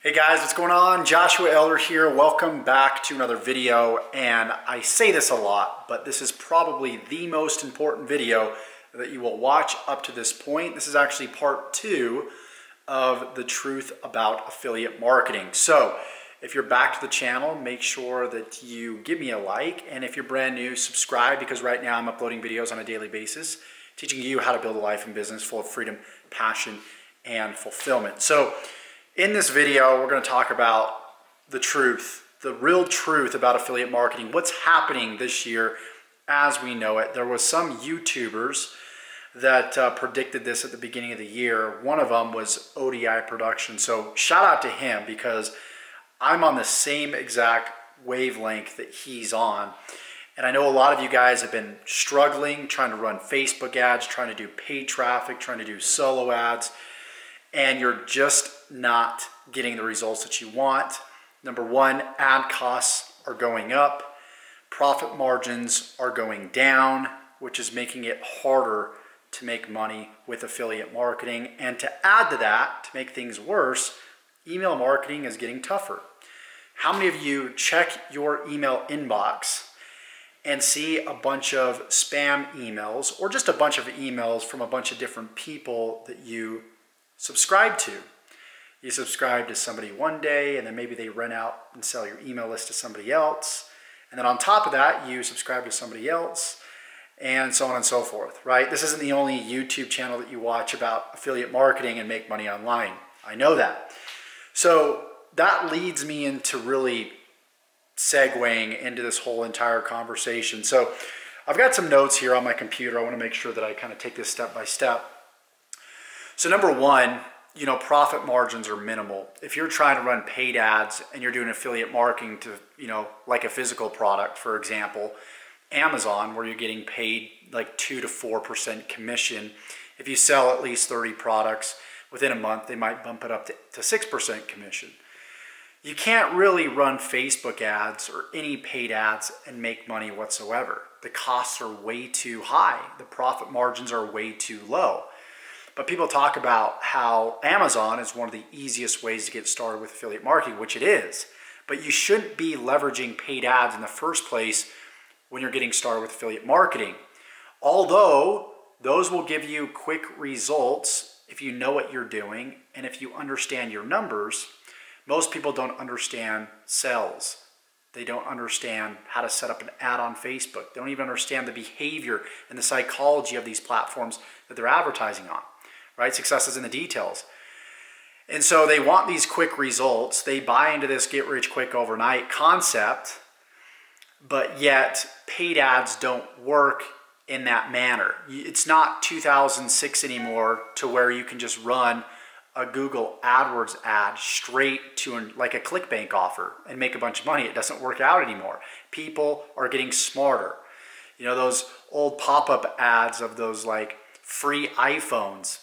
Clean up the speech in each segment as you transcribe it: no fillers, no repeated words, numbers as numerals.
Hey guys, what's going on? Joshua Elder here. Welcome back to another video. And I say this a lot, but this is probably the most important video that you will watch up to this point. This is actually part 2 of the truth about affiliate marketing. So if you're back to the channel, make sure that you give me a like. And if you're brand new, subscribe, because right now I'm uploading videos on a daily basis, teaching you how to build a life and business full of freedom, passion, and fulfillment. So in this video, we're going to talk about the truth, the real truth about affiliate marketing, what's happening this year as we know it. There was some YouTubers that predicted this at the beginning of the year. One of them was ODI Production. So shout out to him, because I'm on the same exact wavelength that he's on. And I know a lot of you guys have been struggling, trying to run Facebook ads, trying to do paid traffic, trying to do solo ads, and you're just not getting the results that you want. Number one, ad costs are going up, profit margins are going down, which is making it harder to make money with affiliate marketing. And to add to that, to make things worse, email marketing is getting tougher. How many of you check your email inbox and see a bunch of spam emails, or just a bunch of emails from a bunch of different people that you subscribe to? You subscribe to somebody one day, and then maybe they rent out and sell your email list to somebody else. And then on top of that, you subscribe to somebody else, and so on and so forth, right? This isn't the only YouTube channel that you watch about affiliate marketing and make money online. I know that. So that leads me into really segueing into this whole entire conversation. So I've got some notes here on my computer. I want to make sure that I kind of take this step by step. So number one, profit margins are minimal. If you're trying to run paid ads and you're doing affiliate marketing to, like a physical product, for example, Amazon, where you're getting paid like 2 to 4% commission. If you sell at least 30 products within a month, they might bump it up to 6% commission. You can't really run Facebook ads or any paid ads and make money whatsoever. The costs are way too high. The profit margins are way too low. But people talk about how Amazon is one of the easiest ways to get started with affiliate marketing, which it is. But you shouldn't be leveraging paid ads in the first place when you're getting started with affiliate marketing. Although those will give you quick results if you know what you're doing and if you understand your numbers. Most people don't understand sales. They don't understand how to set up an ad on Facebook. They don't even understand the behavior and the psychology of these platforms that they're advertising on. Right? Success is in the details. And so they want these quick results. They buy into this get rich quick overnight concept, but yet paid ads don't work in that manner. It's not 2006 anymore to where you can just run a Google AdWords ad straight to like a ClickBank offer and make a bunch of money. It doesn't work out anymore. People are getting smarter. Those old pop-up ads of those like free iPhones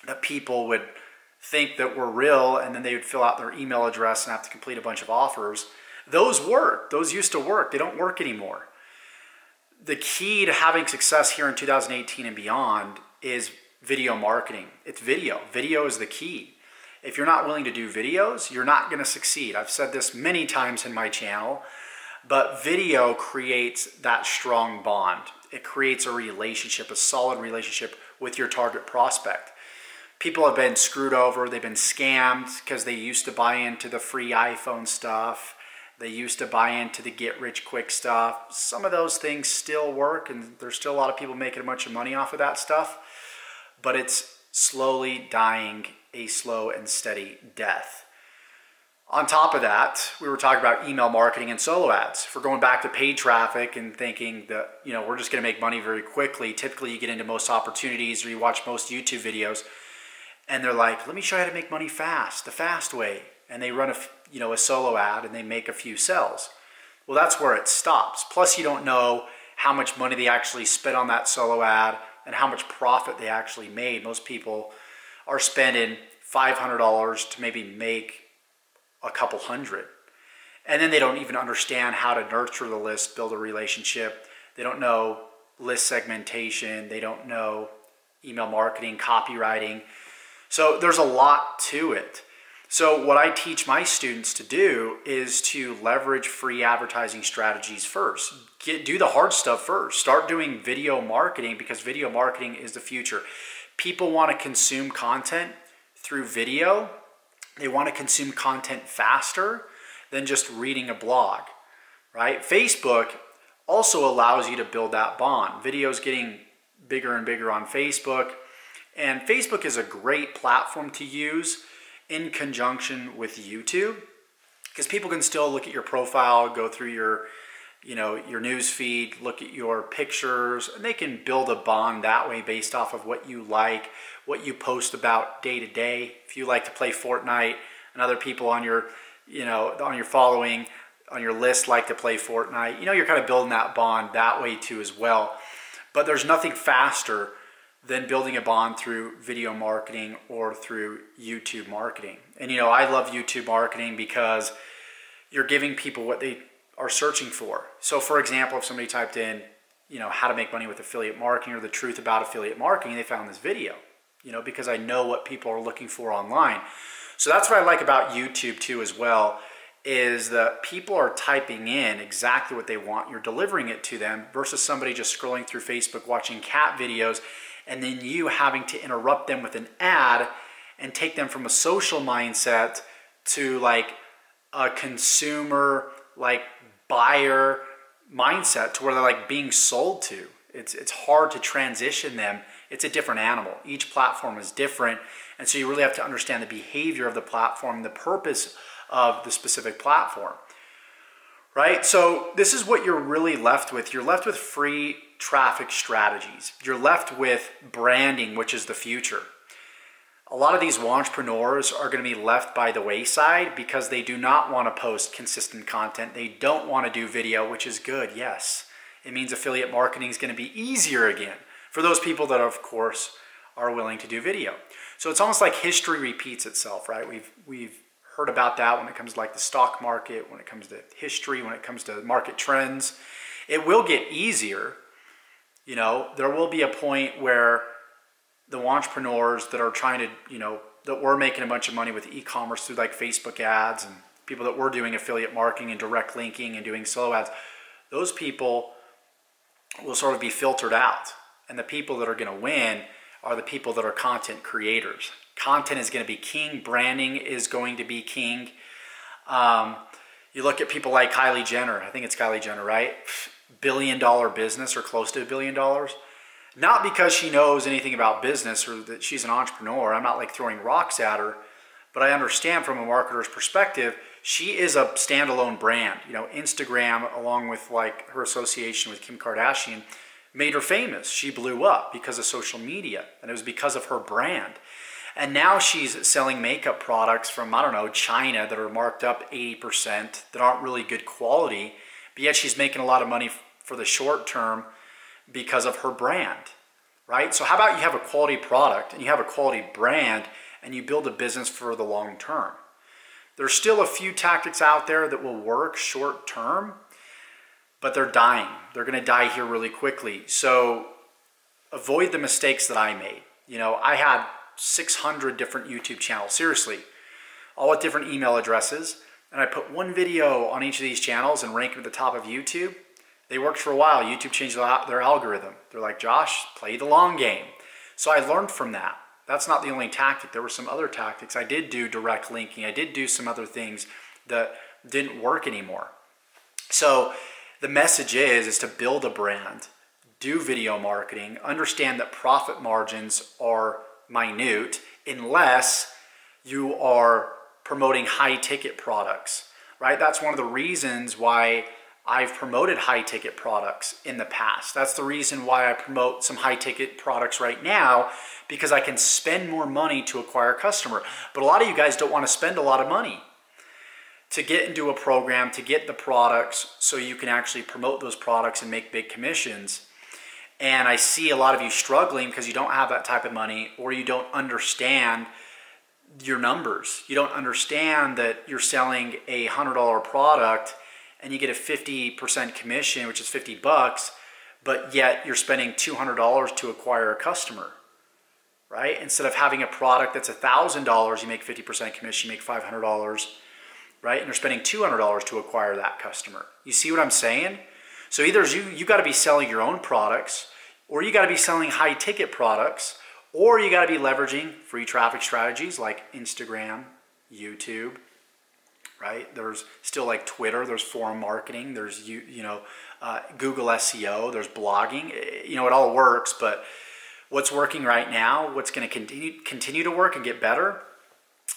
that people would think that were real, and then they would fill out their email address and have to complete a bunch of offers. Those work. Those used to work. They don't work anymore. The key to having success here in 2018 and beyond is video marketing. It's video. Video is the key. If you're not willing to do videos, you're not going to succeed. I've said this many times in my channel, but video creates that strong bond. It creates a relationship, a solid relationship with your target prospect. People have been screwed over. They've been scammed because they used to buy into the free iPhone stuff. They used to buy into the get rich quick stuff. Some of those things still work, and there's still a lot of people making a bunch of money off of that stuff, but it's slowly dying a slow and steady death. On top of that, we were talking about email marketing and solo ads. If we're going back to paid traffic and thinking that, we're just going to make money very quickly, typically you get into most opportunities or you watch most YouTube videos, and they're like, let me show you how to make money fast, the fast way. And they run a solo ad and they make a few sales. Well, that's where it stops. Plus, you don't know how much money they actually spent on that solo ad and how much profit they actually made. Most people are spending $500 to maybe make a couple hundred. And then they don't even understand how to nurture the list, build a relationship. They don't know list segmentation. They don't know email marketing, copywriting. So there's a lot to it. So what I teach my students to do is to leverage free advertising strategies first. Do the hard stuff first. Start doing video marketing, because video marketing is the future. People want to consume content through video. They want to consume content faster than just reading a blog, right? Facebook also allows you to build that bond. Video's getting bigger and bigger on Facebook, and Facebook is a great platform to use in conjunction with YouTube, because people can still look at your profile, go through your news feed, look at your pictures, and they can build a bond that way based off of what you like, what you post about day to day. If you like to play Fortnite and other people on your, on your following, on your list like to play Fortnite, you're kind of building that bond that way too as well. But there's nothing faster than building a bond through video marketing or through YouTube marketing. And I love YouTube marketing because you're giving people what they are searching for. So for example, if somebody typed in, how to make money with affiliate marketing or the truth about affiliate marketing, they found this video, because I know what people are looking for online. So that's what I like about YouTube too as well, is that people are typing in exactly what they want. You're delivering it to them versus somebody just scrolling through Facebook watching cat videos and then you having to interrupt them with an ad and take them from a social mindset to like a consumer, like buyer mindset, to where they're like being sold to. It's hard to transition them. It's a different animal. Each platform is different. And so you really have to understand the behavior of the platform, the purpose of the specific platform, right? So this is what you're really left with. You're left with free traffic strategies. You're left with branding, which is the future. A lot of these entrepreneurs are going to be left by the wayside because they do not want to post consistent content. They don't want to do video, which is good. Yes, it means affiliate marketing is going to be easier again for those people that, of course, are willing to do video. So it's almost like history repeats itself, right? We've heard about that when it comes to like the stock market, when it comes to history, when it comes to market trends. It will get easier. There will be a point where the entrepreneurs that are trying to, that were making a bunch of money with e-commerce through like Facebook ads, and people that were doing affiliate marketing and direct linking and doing solo ads, those people will sort of be filtered out. And the people that are going to win are the people that are content creators. Content is going to be king. Branding is going to be king. You look at people like Kylie Jenner. I think it's Kylie Jenner, right? Billion-dollar business or close to $1 billion. Not because she knows anything about business or that she's an entrepreneur. I'm not like throwing rocks at her, but I understand from a marketer's perspective, she is a standalone brand. Instagram, along with like her association with Kim Kardashian, made her famous. She blew up because of social media, and it was because of her brand. And now she's selling makeup products from, I don't know, China that are marked up 80%, that aren't really good quality, but yet she's making a lot of money for the short term because of her brand, right? So how about you have a quality product and you have a quality brand and you build a business for the long term? There's still a few tactics out there that will work short term, but they're dying. They're going to die here really quickly. So avoid the mistakes that I made. I had 600 different YouTube channels, seriously, all with different email addresses. And I put one video on each of these channels and rank them at the top of YouTube. They worked for a while. YouTube changed their algorithm. They're like, Josh, play the long game. So I learned from that. That's not the only tactic. There were some other tactics. I did do direct linking. I did do some other things that didn't work anymore. So the message is to build a brand, do video marketing, understand that profit margins are minute unless you are promoting high ticket products, right? That's one of the reasons why I've promoted high ticket products in the past. That's the reason why I promote some high ticket products right now, because I can spend more money to acquire a customer. But a lot of you guys don't want to spend a lot of money to get into a program, to get the products so you can actually promote those products and make big commissions. And I see a lot of you struggling because you don't have that type of money, or you don't understand your numbers. You don't understand that you're selling a $100 product and you get a 50% commission, which is 50 bucks, but yet you're spending $200 to acquire a customer, right? Instead of having a product that's $1,000, you make 50% commission, you make $500, right? And they're spending $200 to acquire that customer. You see what I'm saying? So either you got to be selling your own products, or you got to be selling high ticket products, or you got to be leveraging free traffic strategies like Instagram, YouTube, right? There's still like Twitter, there's forum marketing, there's Google SEO, there's blogging. It all works, but what's working right now, what's going to continue to work and get better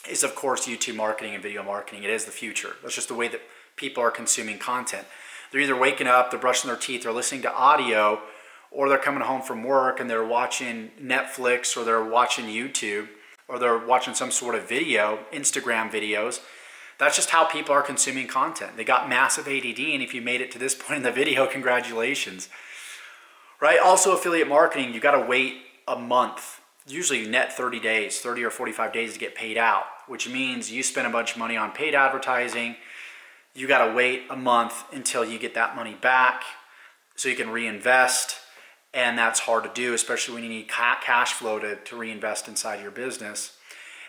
is, of course, YouTube marketing and video marketing. It is the future. That's just the way that people are consuming content. They're either waking up, they're brushing their teeth, they're listening to audio, or they're coming home from work and they're watching Netflix, or they're watching YouTube, or they're watching some sort of video, Instagram videos. That's just how people are consuming content. They got massive ADD, and if you made it to this point in the video, congratulations. Right? Also, affiliate marketing, you got to wait a month, usually net 30 days, 30 or 45 days to get paid out, which means you spend a bunch of money on paid advertising. You got to wait a month until you get that money back so you can reinvest. And that's hard to do, especially when you need cash flow to reinvest inside your business.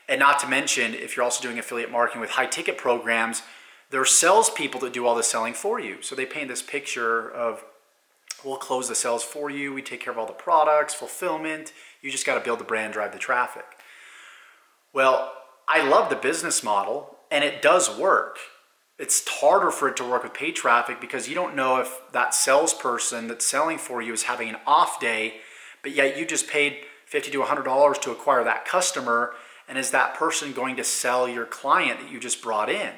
And not to mention, if you're also doing affiliate marketing with high ticket programs, there are salespeople that do all the selling for you. So they paint this picture of, we'll close the sales for you, we take care of all the products, fulfillment, you just got to build the brand, drive the traffic. Well, I love the business model, and it does work. It's harder for it to work with paid traffic because you don't know if that salesperson that's selling for you is having an off day, but yet you just paid $50 to $100 to acquire that customer, and is that person going to sell your client that you just brought in?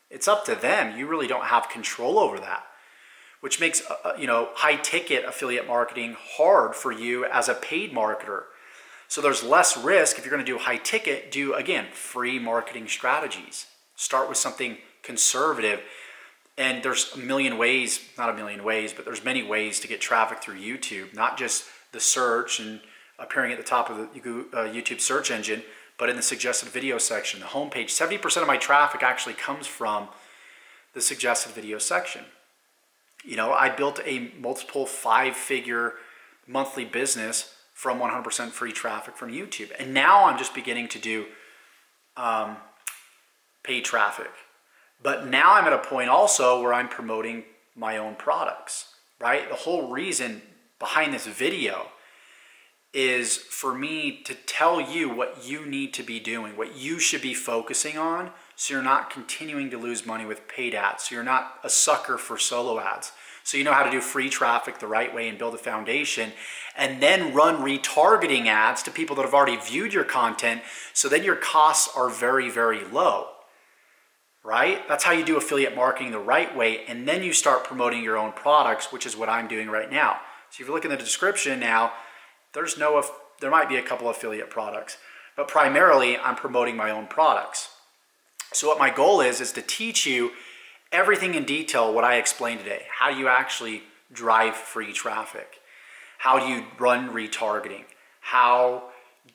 It's up to them. You really don't have control over that, which makes high ticket affiliate marketing hard for you as a paid marketer. So there's less risk. If you're going to do high ticket, do, again, free marketing strategies. Start with something conservative, and there's a million ways, not a million ways, but there's many ways to get traffic through YouTube, not just the search and appearing at the top of the YouTube search engine, but in the suggested video section, the homepage. 70% of my traffic actually comes from the suggested video section. I built a multiple 5-figure monthly business from 100% free traffic from YouTube. And now I'm just beginning to do paid traffic. But now I'm at a point also where I'm promoting my own products, right? The whole reason behind this video is for me to tell you what you need to be doing, what you should be focusing on, so you're not continuing to lose money with paid ads, so you're not a sucker for solo ads. So you know how to do free traffic the right way and build a foundation, and then run retargeting ads to people that have already viewed your content, so then your costs are very, very low, right? That's how you do affiliate marketing the right way, and then you start promoting your own products, which is what I'm doing right now. So if you look in the description now, there might be a couple affiliate products, but primarily I'm promoting my own products. So what my goal is to teach you everything in detail, what I explained today. How do you actually drive free traffic? How do you run retargeting? How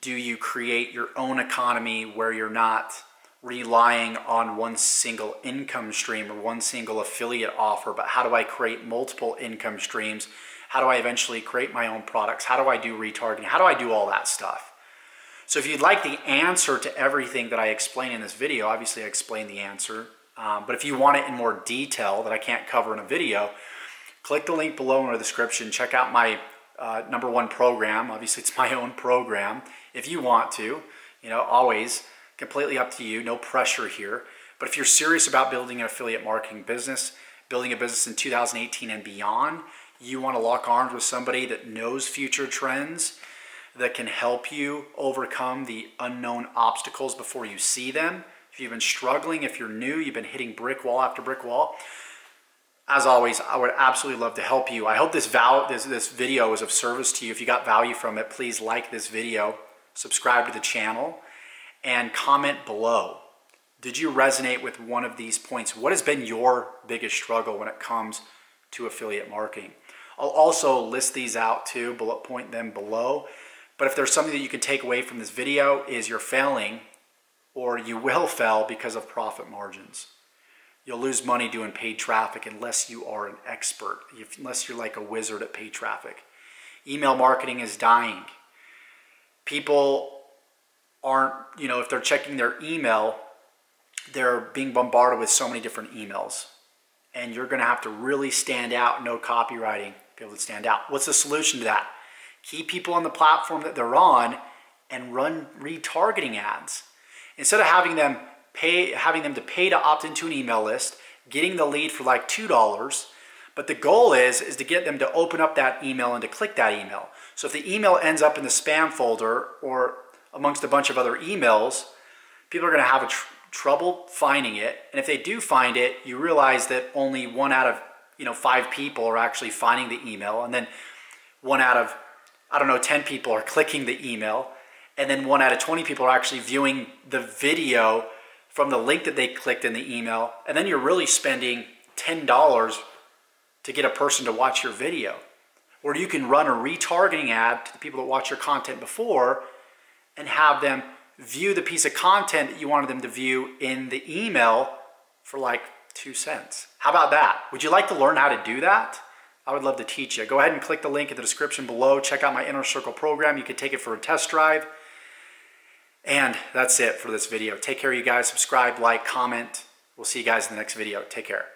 do you create your own economy where you're not relying on one single income stream or one single affiliate offer, but how do I create multiple income streams? How do I eventually create my own products? How do I do retargeting? How do I do all that stuff? So if you'd like the answer to everything that I explain in this video, obviously I explained the answer, but if you want it in more detail that I can't cover in a video, click the link below in the description. Check out my #1 program. Obviously it's my own program. If you want to, always completely up to you, no pressure here. But if you're serious about building an affiliate marketing business, building a business in 2018 and beyond, you want to lock arms with somebody that knows future trends, that can help you overcome the unknown obstacles before you see them. If you've been struggling, if you're new, you've been hitting brick wall after brick wall, as always, I would absolutely love to help you. I hope this video is of service to you. If you got value from it, please like this video, subscribe to the channel, and comment below. Did you resonate with one of these points? What has been your biggest struggle when it comes to affiliate marketing? I'll also list these out too, bullet point them below. But if there's something that you can take away from this video is you're failing, or you will fail because of profit margins. You'll lose money doing paid traffic unless you are an expert, unless you're like a wizard at paid traffic. Email marketing is dying. People aren't, if they're checking their email, they're being bombarded with so many different emails. And you're gonna have to really stand out, no copywriting, be able to stand out. What's the solution to that? Keep people on the platform that they're on and run retargeting ads. Instead of having them to pay to opt into an email list, getting the lead for like $2, but the goal is to get them to open up that email and to click that email. So if the email ends up in the spam folder or amongst a bunch of other emails, people are gonna have trouble finding it. And if they do find it, you realize that only 1 out of 5 people are actually finding the email, and then 1 out of 10 people are clicking the email, and then 1 out of 20 people are actually viewing the video from the link that they clicked in the email, and then you're really spending $10 to get a person to watch your video. Or you can run a retargeting ad to the people that watch your content before and have them view the piece of content that you wanted them to view in the email for like 2 cents. How about that? Would you like to learn how to do that? I would love to teach you. Go ahead and click the link in the description below. Check out my Inner Circle program. You can take it for a test drive. And that's it for this video. Take care, you guys. Subscribe, like, comment. We'll see you guys in the next video. Take care.